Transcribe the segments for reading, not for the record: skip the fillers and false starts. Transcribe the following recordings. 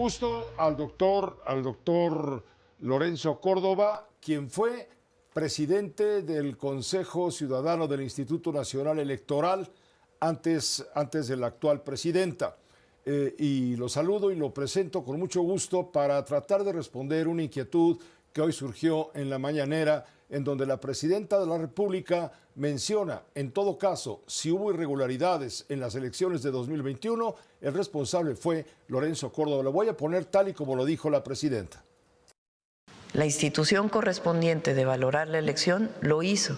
gusto al doctor Lorenzo Córdoba, quien fue presidente del Consejo Ciudadano del Instituto Nacional Electoral antes de la actual presidenta. Y lo saludo y lo presento con mucho gusto para tratar de responder una inquietud que hoy surgió en la mañanera, en donde la presidenta de la República menciona, en todo caso, si hubo irregularidades en las elecciones de 2021, el responsable fue Lorenzo Córdoba. Lo voy a poner tal y como lo dijo la presidenta. La institución correspondiente de valorar la elección lo hizo.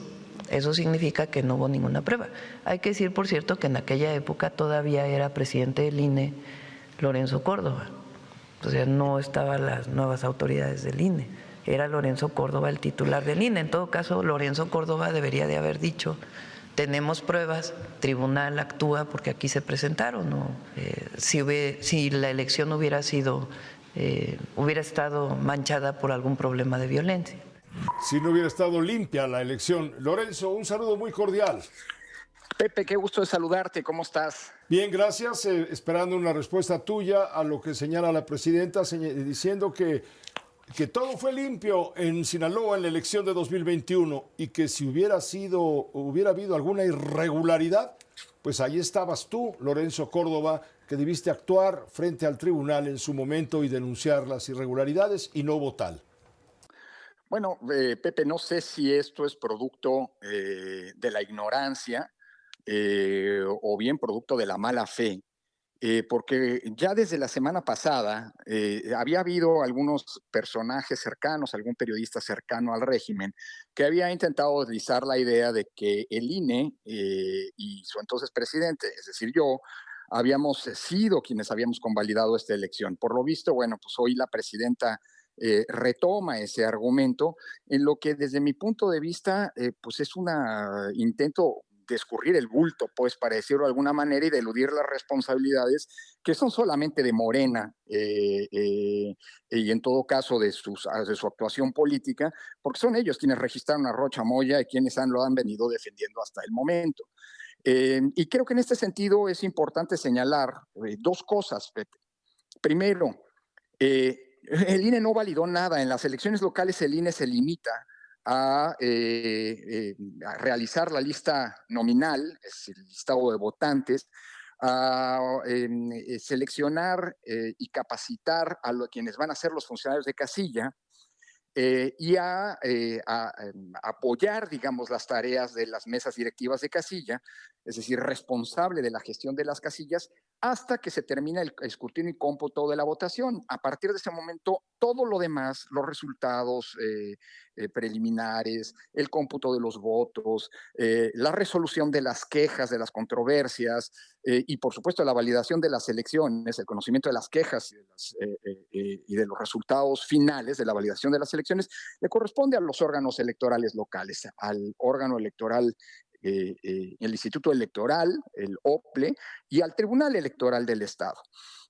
Eso significa que no hubo ninguna prueba. Hay que decir, por cierto, que en aquella época todavía era presidente del INE Lorenzo Córdoba. O sea, no estaban las nuevas autoridades del INE. Era Lorenzo Córdoba el titular del INE. En todo caso, Lorenzo Córdoba debería de haber dicho, tenemos pruebas, tribunal actúa porque aquí se presentaron. ¿No? Si la elección hubiera estado manchada por algún problema de violencia. Si no hubiera estado limpia la elección. Lorenzo, un saludo muy cordial. Pepe, qué gusto de saludarte, ¿cómo estás? Bien, gracias. Esperando una respuesta tuya a lo que señala la presidenta, diciendo que todo fue limpio en Sinaloa en la elección de 2021 y que si hubiera habido alguna irregularidad, pues ahí estabas tú, Lorenzo Córdoba, que debiste actuar frente al tribunal en su momento y denunciar las irregularidades, y no hubo tal. Bueno, Pepe, no sé si esto es producto de la ignorancia o bien producto de la mala fe, porque ya desde la semana pasada había habido algunos personajes cercanos, algún periodista cercano al régimen, que había intentado deslizar la idea de que el INE y su entonces presidente, es decir, yo, habíamos sido quienes habíamos convalidado esta elección. Por lo visto, bueno, pues hoy la presidenta retoma ese argumento, en lo que desde mi punto de vista, pues es un intento de escurrir el bulto, pues para decirlo de alguna manera, y de eludir las responsabilidades que son solamente de Morena y en todo caso de su actuación política, porque son ellos quienes registraron a Rocha Moya y quienes lo han venido defendiendo hasta el momento. Y creo que en este sentido es importante señalar dos cosas, Pepe. Primero, el INE no validó nada. En las elecciones locales el INE se limita a realizar la lista nominal, es el listado de votantes, a seleccionar y capacitar a quienes van a ser los funcionarios de casilla, y a apoyar, digamos, las tareas de las mesas directivas de casilla, es decir, responsable de la gestión de las casillas, hasta que se termina el escrutinio y cómputo de la votación. A partir de ese momento, todo lo demás, los resultados preliminares, el cómputo de los votos, la resolución de las quejas, de las controversias, y por supuesto la validación de las elecciones, el conocimiento de las quejas y de los resultados finales de la validación de las elecciones, le corresponde a los órganos electorales locales, al órgano electoral, el Instituto Electoral, el OPLE, y al Tribunal Electoral del Estado.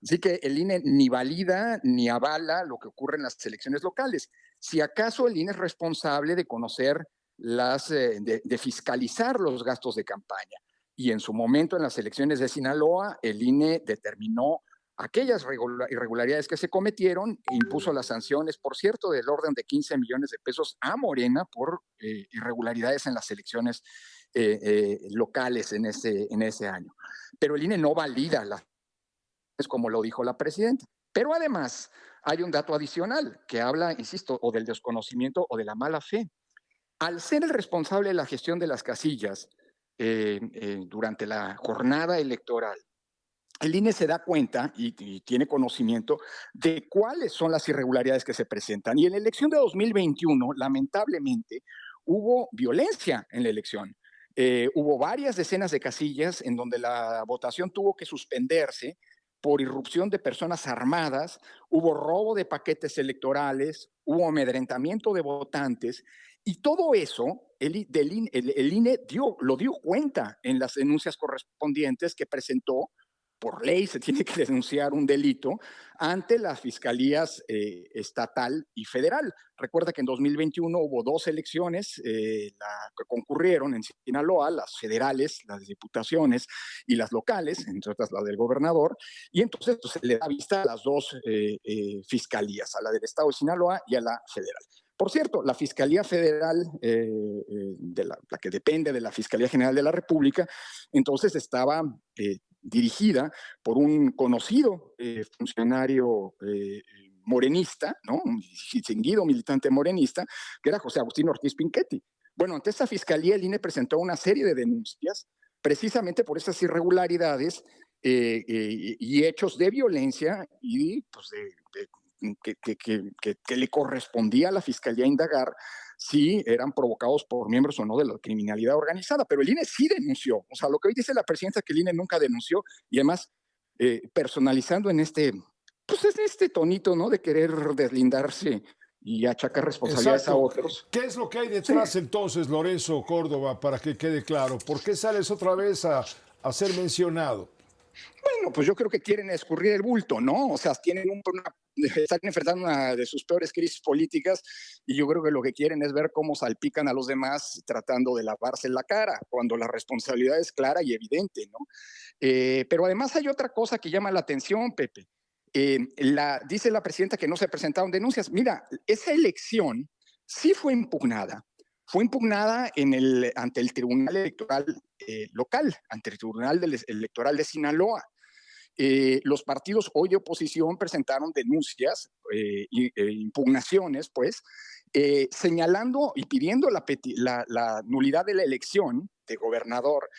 Así que el INE ni valida ni avala lo que ocurre en las elecciones locales. Si acaso el INE es responsable de conocer de fiscalizar los gastos de campaña. Y en su momento, en las elecciones de Sinaloa, el INE determinó aquellas irregularidades que se cometieron e impuso las sanciones, por cierto, del orden de 15 millones de pesos a Morena por irregularidades en las elecciones locales en ese año. Pero el INE no valida como lo dijo la presidenta. Pero además hay un dato adicional que habla, insisto, o del desconocimiento o de la mala fe. Al ser el responsable de la gestión de las casillas durante la jornada electoral, el INE se da cuenta y tiene conocimiento de cuáles son las irregularidades que se presentan. Y en la elección de 2021, lamentablemente, hubo violencia en la elección. Hubo varias decenas de casillas en donde la votación tuvo que suspenderse por irrupción de personas armadas, hubo robo de paquetes electorales, hubo amedrentamiento de votantes, y todo eso el INE lo dio cuenta en las denuncias correspondientes que presentó por ley se tiene que denunciar un delito ante las fiscalías estatal y federal. Recuerda que en 2021 hubo 2 elecciones que concurrieron en Sinaloa, las federales, las diputaciones y las locales, entre otras la del gobernador, y entonces pues, se le da vista a las 2 fiscalías, a la del estado de Sinaloa y a la federal. Por cierto, la Fiscalía Federal, la que depende de la Fiscalía General de la República, entonces estaba dirigida por un conocido funcionario morenista, ¿no? Un distinguido militante morenista, que era José Agustín Ortiz Pinchetti. Bueno, ante esta fiscalía el INE presentó una serie de denuncias precisamente por esas irregularidades y hechos de violencia y pues, que le correspondía a la fiscalía indagar si eran provocados por miembros o no de la criminalidad organizada. Pero el INE sí denunció. O sea, lo que hoy dice la presidenta que el INE nunca denunció, y además personalizando en este tonito, ¿no? De querer deslindarse y achacar responsabilidades Exacto. a otros. ¿Qué es lo que hay detrás entonces, Lorenzo Córdoba, para que quede claro? ¿Por qué sales otra vez a ser mencionado? Bueno, pues yo creo que quieren escurrir el bulto, ¿no? O sea, están enfrentando una de sus peores crisis políticas y yo creo que lo que quieren es ver cómo salpican a los demás tratando de lavarse la cara, cuando la responsabilidad es clara y evidente, ¿no? Pero además hay otra cosa que llama la atención, Pepe. Dice la presidenta que no se presentaron denuncias. Mira, esa elección sí fue impugnada. Fue impugnada ante el Tribunal Electoral local, ante el Tribunal Electoral de Sinaloa. Los partidos hoy de oposición presentaron denuncias, impugnaciones, pues, señalando y pidiendo la nulidad de la elección de gobernador,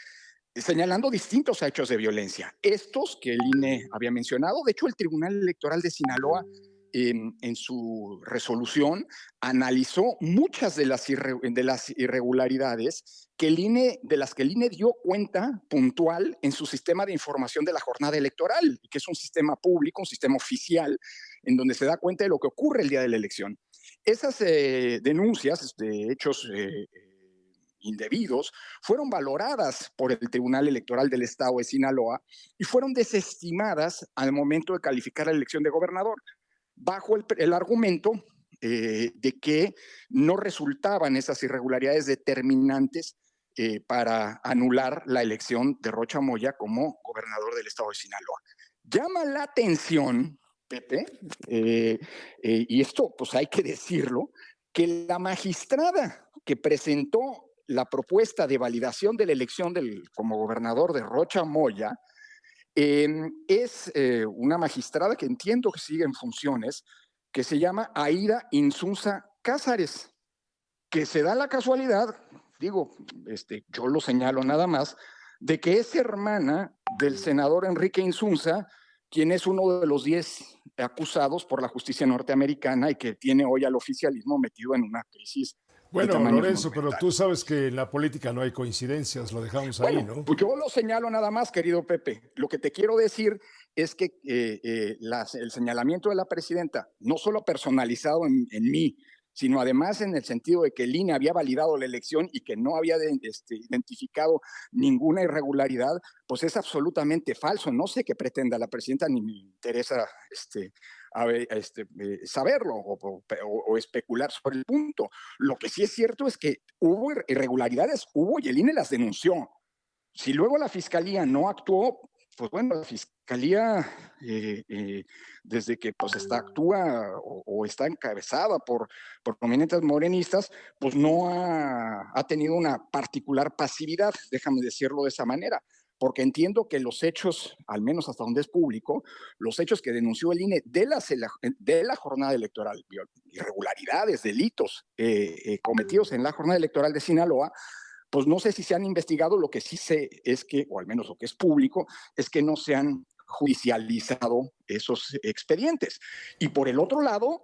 señalando distintos hechos de violencia. Estos que el INE había mencionado, de hecho el Tribunal Electoral de Sinaloa en su resolución analizó muchas de las irregularidades de las que el INE dio cuenta puntual en su sistema de información de la jornada electoral, que es un sistema público, un sistema oficial, en donde se da cuenta de lo que ocurre el día de la elección. Esas denuncias de hechos indebidos fueron valoradas por el Tribunal Electoral del Estado de Sinaloa y fueron desestimadas al momento de calificar la elección de gobernador, bajo el argumento de que no resultaban esas irregularidades determinantes para anular la elección de Rocha Moya como gobernador del estado de Sinaloa. Llama la atención, Pepe, y esto pues hay que decirlo, que la magistrada que presentó la propuesta de validación de la elección como gobernador de Rocha Moya es una magistrada que entiendo que sigue en funciones, que se llama Aida Insunza Cázares, que se da la casualidad, digo, yo lo señalo nada más, de que es hermana del senador Enrique Insunza, quien es uno de los 10 acusados por la justicia norteamericana y que tiene hoy al oficialismo metido en una crisis. Bueno, Lorenzo, pero tú sabes que en la política no hay coincidencias, lo dejamos ahí, ¿no? Pues yo lo señalo nada más, querido Pepe. Lo que te quiero decir es que el señalamiento de la presidenta, no solo personalizado en mí, sino además en el sentido de que el INE había validado la elección y que no había identificado ninguna irregularidad, pues es absolutamente falso. No sé qué pretenda la presidenta, ni me interesa saberlo o especular sobre el punto. Lo que sí es cierto es que hubo irregularidades, y el INE las denunció. Si luego la fiscalía no actuó, pues bueno, la fiscalía desde que pues actúa o está encabezada por prominentes morenistas, pues no ha tenido una particular pasividad, déjame decirlo de esa manera, porque entiendo que los hechos, al menos hasta donde es público, los hechos que denunció el INE de la jornada electoral, irregularidades, delitos cometidos en la jornada electoral de Sinaloa, pues no sé si se han investigado. Lo que sí sé es que, o al menos lo que es público, es que no se han judicializado esos expedientes. Y por el otro lado,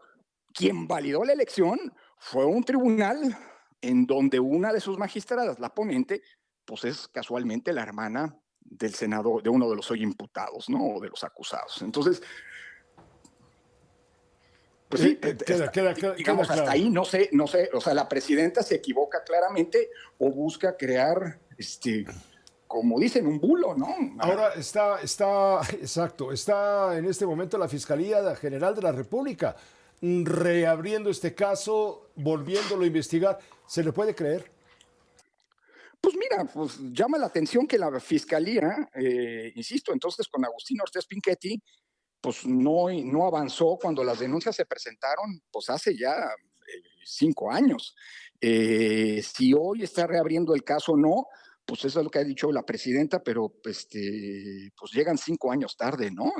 quien validó la elección fue un tribunal en donde una de sus magistradas, la ponente, pues es casualmente la hermana del senador, de uno de los hoy imputados, ¿no? O de los acusados. Entonces, pues sí, digamos, hasta ahí no sé, o sea, la presidenta se equivoca claramente o busca crear como dicen, un bulo, ¿no? Ahora exacto, está en este momento la Fiscalía General de la República reabriendo este caso, volviéndolo a investigar. ¿Se le puede creer? Pues mira, pues llama la atención que la Fiscalía, insisto, entonces con Agustín Ortiz Pinchetti, pues no avanzó cuando las denuncias se presentaron, pues hace ya 5 años. Si hoy está reabriendo el caso o no, pues eso es lo que ha dicho la presidenta, pero pues llegan 5 años tarde, ¿no?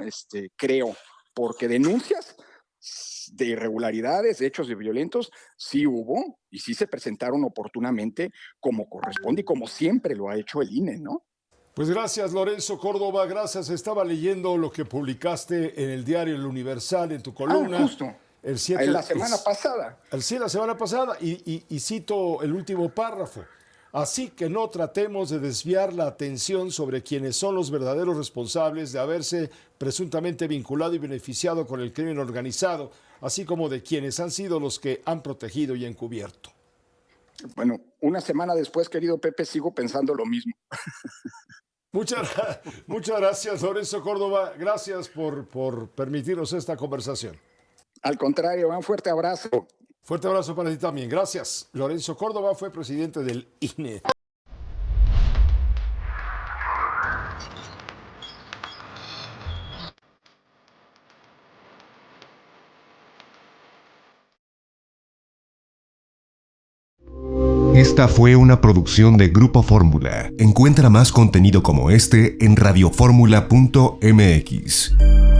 Creo, porque denuncias de irregularidades, de hechos violentos, sí hubo y sí se presentaron oportunamente como corresponde y como siempre lo ha hecho el INE, ¿no? Pues gracias, Lorenzo Córdoba, gracias. Estaba leyendo lo que publicaste en el diario El Universal, en tu columna. Justo. El 7, la semana pasada. Sí, la semana pasada, y cito el último párrafo. Así que no tratemos de desviar la atención sobre quienes son los verdaderos responsables de haberse presuntamente vinculado y beneficiado con el crimen organizado, así como de quienes han sido los que han protegido y encubierto. Bueno, una semana después, querido Pepe, sigo pensando lo mismo. Muchas gracias, Lorenzo Córdoba. Gracias por permitirnos esta conversación. Al contrario, un fuerte abrazo. Fuerte abrazo para ti también. Gracias. Lorenzo Córdoba fue presidente del INE. Esta fue una producción de Grupo Fórmula. Encuentra más contenido como este en radioformula.mx.